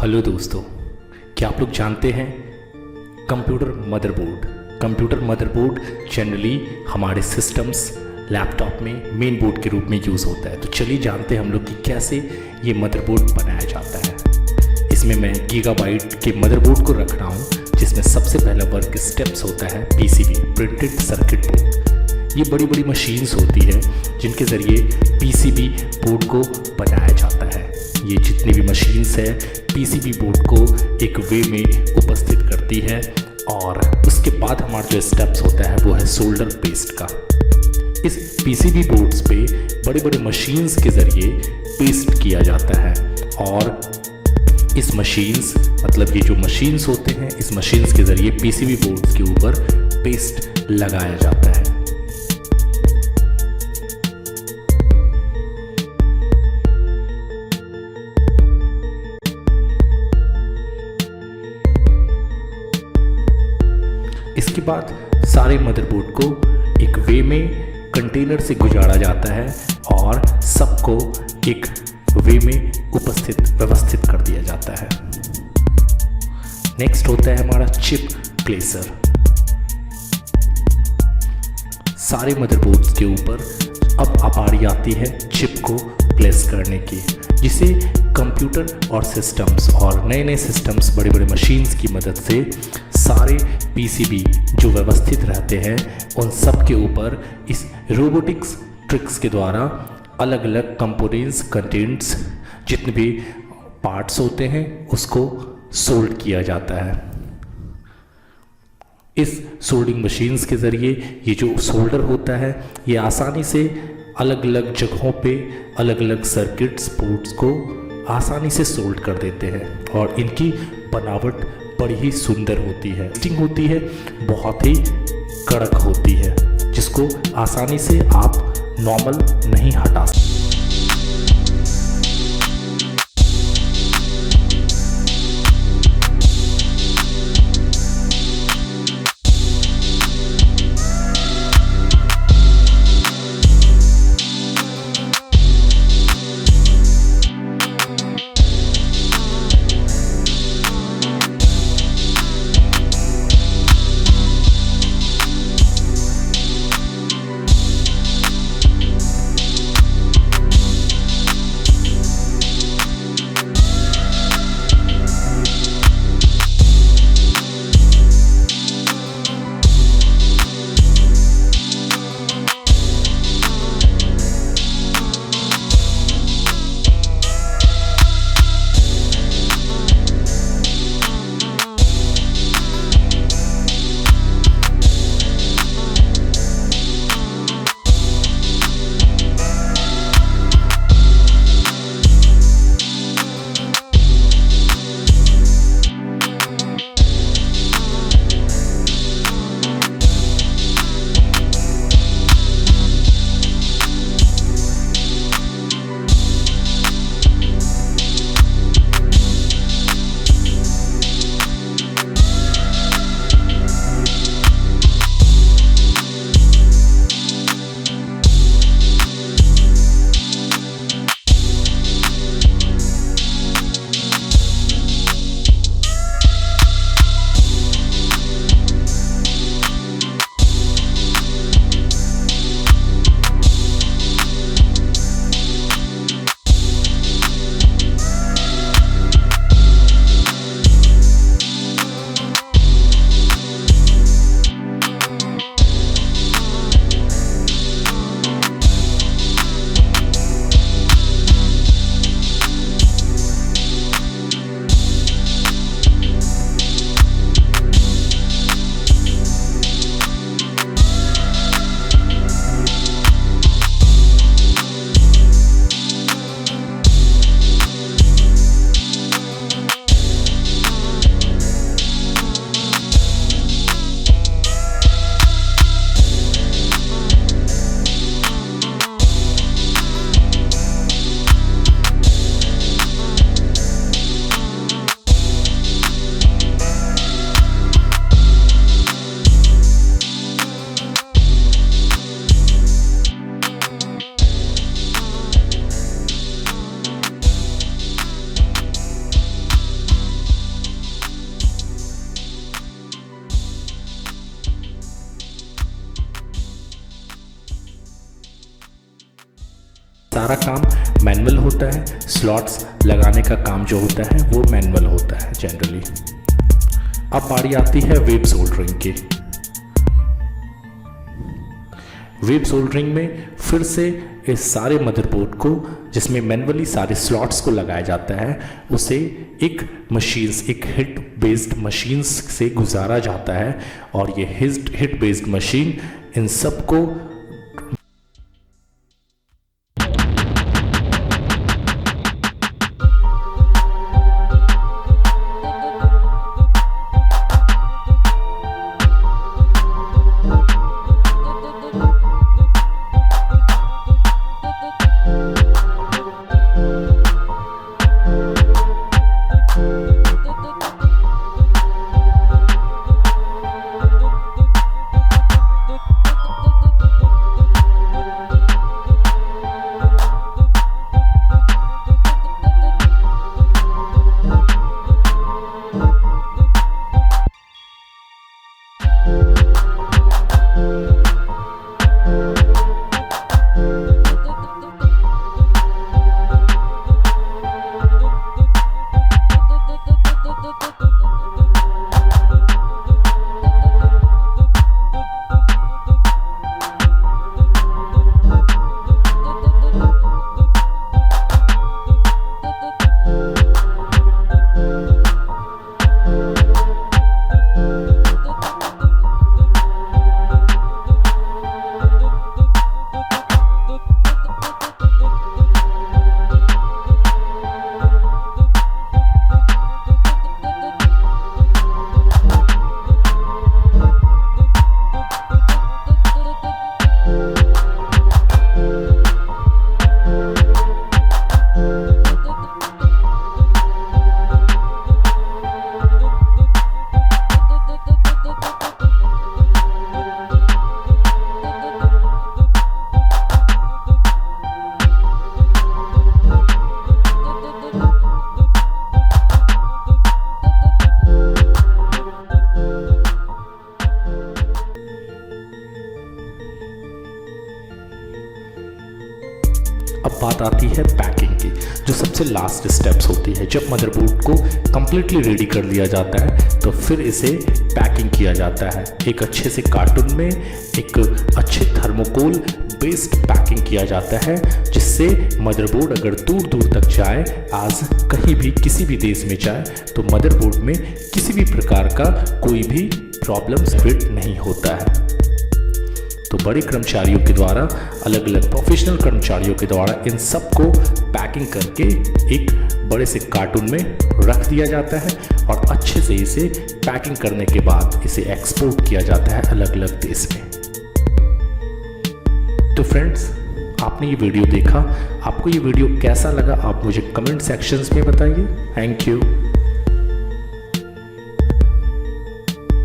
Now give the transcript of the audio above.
Hello दोस्तों, क्या आप लोग जानते हैं कंप्यूटर मदरबोर्ड जनरली हमारे सिस्टम्स लैपटॉप में मेन बोर्ड के रूप में यूज़ होता है। तो चलिए जानते हैं हम लोग कि कैसे ये मदरबोर्ड बनाया जाता है। इसमें मैं गीगाबाइट के मदरबोर्ड को रख रहा हूँ, जिसमें सबसे पहला वर्क स्टेप्स होता है पीसीबी, प्रिंटेड सर्किट बोर्ड। ये बड़ी बड़ी मशीन्स होती है जिनके ज़रिए पीसीबी बोर्ड को बनाया जाता है। ये जितनी भी मशीन्स है पीसीबी बोर्ड को एक वे में उपस्थित करती है और उसके बाद हमारा जो स्टेप्स होता है वो है सोल्डर पेस्ट का। इस पीसीबी बोर्ड्स पे बड़े बड़े मशीन्स के ज़रिए पेस्ट किया जाता है और इस मशीन्स मतलब ये जो मशीन्स होते हैं इस मशीन्स के ज़रिए पीसीबी बोर्ड्स के ऊपर पेस्ट लगाया जाता है। इसके बाद सारे मदरबोर्ड को एक वे में कंटेनर से गुजारा जाता है और सबको एक वे में व्यवस्थित कर दिया जाता है। नेक्स्ट होता है हमारा चिप प्लेसर। सारे मदरबोर्ड्स के ऊपर अब बारी आती है चिप को प्लेस करने की, जिसे कंप्यूटर और सिस्टम्स और नए नए सिस्टम्स बड़े बड़े मशीन्स की मदद से सारे पीसीबी जो व्यवस्थित रहते हैं उन सब के ऊपर इस रोबोटिक्स ट्रिक्स के द्वारा अलग अलग कंपोनेंट्स कंटेंट्स जितने भी पार्ट्स होते हैं उसको सोल्ड किया जाता है। इस सोल्डिंग मशीन्स के ज़रिए ये जो सोल्डर होता है ये आसानी से अलग अलग जगहों पे अलग अलग सर्किट्स बोर्ड्स को आसानी से सोल्ड कर देते हैं और इनकी बनावट बड़ी ही सुंदर होती है, फिटिंग होती है, बहुत ही कड़क होती है, जिसको आसानी से आप नॉर्मल नहीं हटा सकते। सारा काम मैनुअल होता है, स्लॉट्स लगाने का काम जो होता है वो मैनुअल होता है जनरली। अब बारी आती है वेब सोल्डरिंग की। वेब सोल्डरिंग में फिर से इस सारे मदरबोर्ड को, जिसमें मैनुअली सारे स्लॉट्स को लगाया जाता है, उसे एक हिट बेस्ड मशीन्स से गुजारा जाता है और ये हिट बेस्ड मशीन इन सब को अब बात आती है पैकिंग की, जो सबसे लास्ट स्टेप्स होती है। जब मदरबोर्ड को कम्प्लीटली रेडी कर लिया जाता है तो फिर इसे पैकिंग किया जाता है। एक अच्छे से कार्टून में एक अच्छे थर्मोकोल बेस्ड पैकिंग किया जाता है, जिससे मदरबोर्ड अगर दूर दूर तक जाए, आज कहीं भी किसी भी देश में जाए, तो मदरबोर्ड में किसी भी प्रकार का कोई भी प्रॉब्लम्स फिट नहीं होता है। तो बड़े कर्मचारियों के द्वारा, अलग अलग प्रोफेशनल कर्मचारियों के द्वारा इन सब को पैकिंग करके एक बड़े से कार्टून में रख दिया जाता है और अच्छे से इसे पैकिंग करने के बाद इसे एक्सपोर्ट किया जाता है अलग अलग देश में। तो फ्रेंड्स, आपने ये वीडियो देखा, आपको ये वीडियो कैसा लगा आप मुझे कमेंट सेक्शंस में बताइए। Thank you.